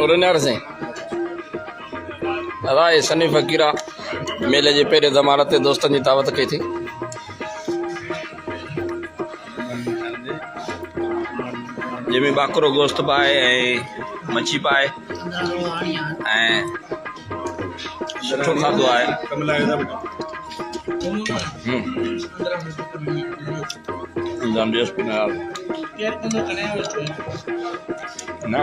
और से दादा ये सनी फ़कीरा मेले जे पहिरें ज़मानत ते दोस्तनि जी दावत कई थी। जंहिंमें बाकरो गोश्त पाए ऐं मच्छी पाए ऐं सुठो खाधो आहे। ना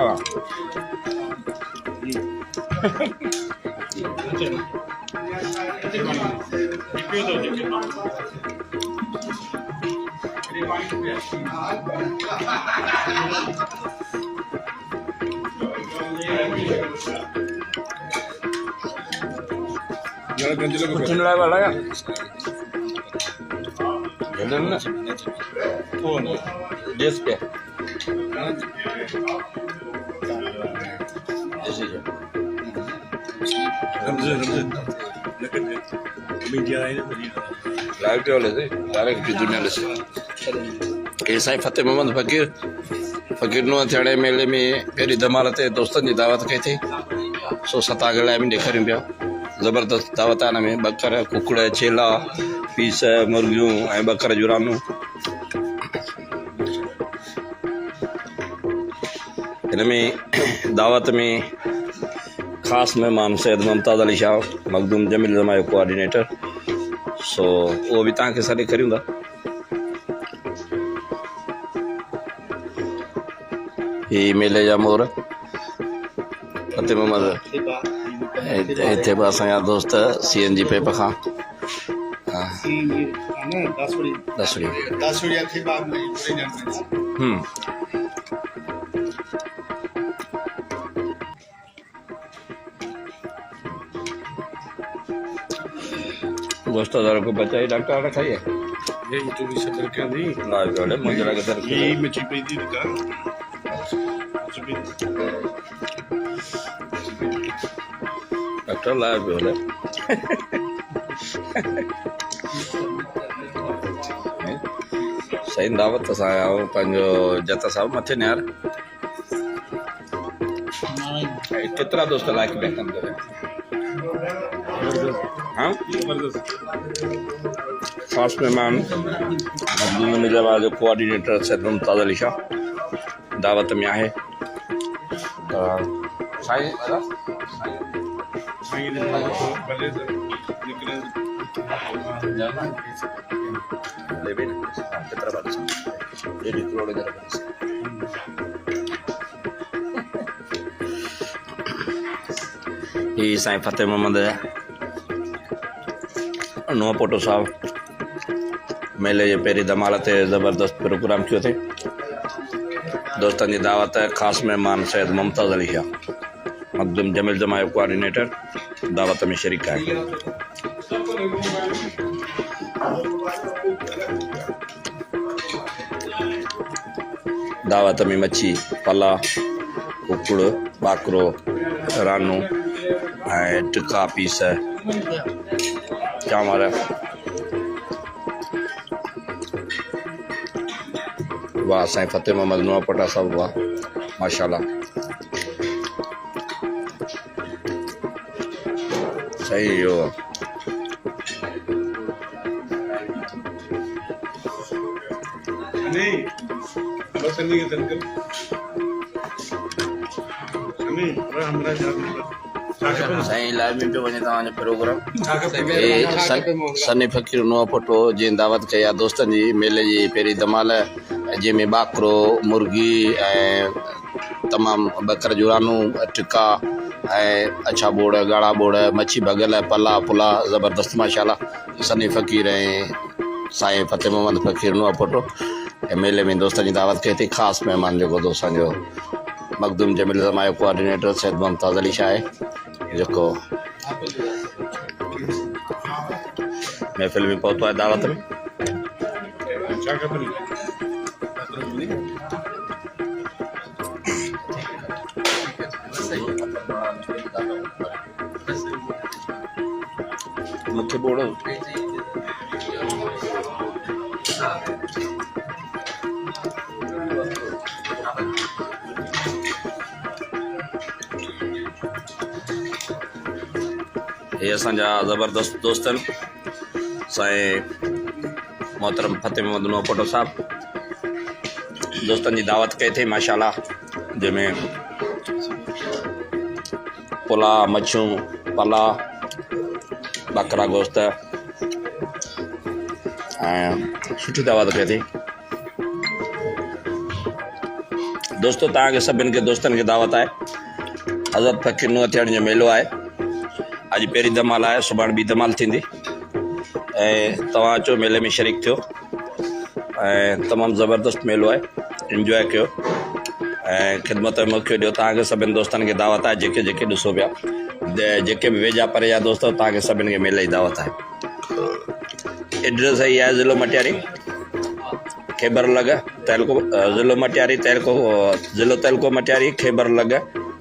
साईं फतेह मोहम्मद फकीर नो हथियाणे मेले में पहिरीं धमाल ते दोस्तनि जी दावत कई थी। सो सतागड़ लाइ बि ॾेखारियूं पिया। ज़बरदस्त दावत आहे। हिन में बकर कुकड़ छेला पीस मुर्गियूं ऐं बकर जुरानूं। हिन में दावत में ख़ासि महिमान सैयद मुमताज़ अली शाह मखदूम जमील ज़मा जो कोऑर्डिनेटर। सो उहो बि तव्हांखे सॾु करियूं था। ही मेले जा मोर फतेह मोहम्मद हिते बि असांजा दोस्त CNG पेप खां गोश्त को बचाई डॉक्टर ने खाई है। ये तो भी सदर क्या नहीं लाज वाले मुझे लगा सर ये मच्छी पे दी का डॉक्टर लाज वाले सही दावत सा आया हूं पंजो जता साहब मथे ने यार कितना दोस्त लाइक बैक कर दे। हाँ खास मेहमान मिर्जाबाद जो कोऑर्डिनेटर सैयद मुमताज़ अली शाह दावत में आहे। ही साईं फतेह मोहम्मद नुआ पोटो साहब मेले जे पहिरीं धमाल ते ज़बरदस्त प्रोग्राम कयो थे। दोस्तनि जी दावत ख़ासि महिमान सैयद मुमताज़ अली शाह मखदूम जमील ज़मा जो कोऑर्डिनेटर दावत में शरीक आहे। दावत में मच्छी पला कुकड़ बाकरो रानू ऐं टिक्का पीस चांवर वाह साईं फतेह मोहम्मद नुआ पोटा साहब वाह माशाल्लाह सही हो। नहीं बस नहीं के तनकर नहीं हमरा साईं लाइव में पियो वञे तव्हांजो प्रोग्राम सनी फ़कीर नुआ पोटो जंहिं दावत कई आहे दोस्तनि जी मेले जी पहिरीं धमाल जंहिंमें बाकरो मुर्गी ऐं तमामु बकर जुरानू टिक्का ऐं अछा बोड़ ॻाढ़ा बोड़ मच्छी भॻल पला पुला ज़बरदस्त माशाल्लाह। सनी फ़कीर ऐं साईं फतेह मोहम्मद फ़कीर नुआ पोटो मेले में दोस्तनि जी दावत कई थी। ख़ासि महिमान जेको असांजो मखदूम जमील ज़मा जो कोऑर्डिनेटर सैयद मुमताज़ अली शाह आहे जेको महफ़िल में पहुतो आहे दावत में। मुख्य बोर्ड ये असांजा ज़बरदस्त दोस्त आहिनि साईं मोहतरम फतेह मोहम्मद नूपोटो साहब। दोस्तनि जी दावत कई थी माशाल्लाह, जंहिंमें पुला मच्छियूं पला बकरा गोश्त ऐं सुठी दावत कई थी। दोस्तों तव्हांखे सभिनि खे दोस्तनि खे दावत आहे। हज़रत फकीर हूथियाणी जो मेलो आहे। अॼु पहिरीं धमाल आहे, सुभाणे ॿी धमाल थींदी ऐं तव्हां अचो मेले में शरीक थियो ऐं तमामु ज़बरदस्त मेलो आहे, इंजॉय कयो ऐं ख़िदमत जो मौक़ो ॾियो। तव्हांखे सभिनि दोस्तनि खे दावत आहे, जेके जेके ॾिसो पिया, जेके बि वेझा परे जा दोस्त, तव्हांखे सभिनि खे मेले जी दावत आहे। एड्रेस इहा आहे ज़िलो मटियारी, खेबर लॻ तहलको, ज़िलो मटियारी तहलको, ज़िलो तहलको मटियारी, खेबर लॻ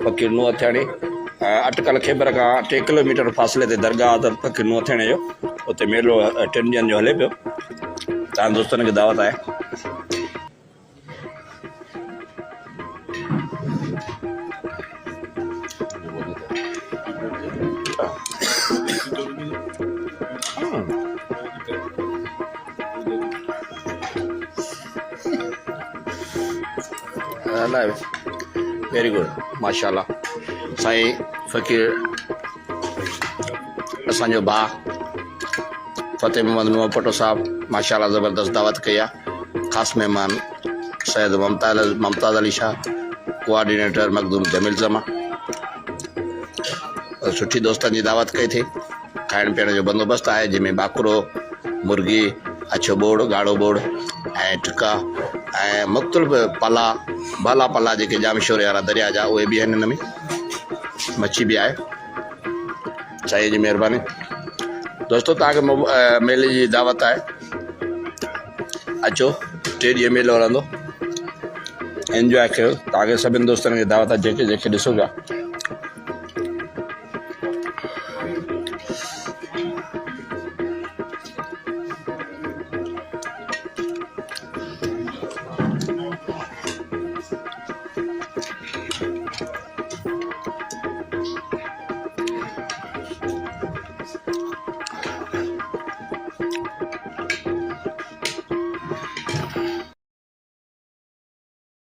फकीर हूथियाणी। अटकल खेबर खां 3 किलोमीटर फ़ासिले ते दरगाह हज़रत फकीर हूथियाणी जो, उते मेलो 3 ॾींहंनि जो हले पियो। तव्हां दोस्तनि खे दावत आहे। वेरी गुड माशाल्लाह। साईं फकीर असांजो भाउ फतेह मोहम्मद नूपोटो साहब माशाल्लाह ज़बरदस्त दावत कई आहे। ख़ासि महिमान सैयद मुमताज़ अली शाह, कोऑर्डिनेटर मखदूम जमील ज़मा। सुठी दोस्तनि जी दावत कई थी। खाइण पीअण जो बंदोबस्तु आहे, जंहिंमें बाकरो, मुर्गी, अछो बोड़, ॻाढ़ो बोड़ ऐं टिका ऐं मुख़्तलिफ़ पला बाला पला जेके जाम शोरे वारा दरिया जा, उहे बि आहिनि। हिन में मच्छी बि आहे। साईं जी महिरबानी। दोस्तों तव्हांखे मेले जी दावत आहे। अचो, 3 ॾींहं मेलो हलंदो, इंजॉय कयो। तव्हांखे सभिनि दोस्तनि खे दावत आहे, जेके जेके ॾिसो पिया।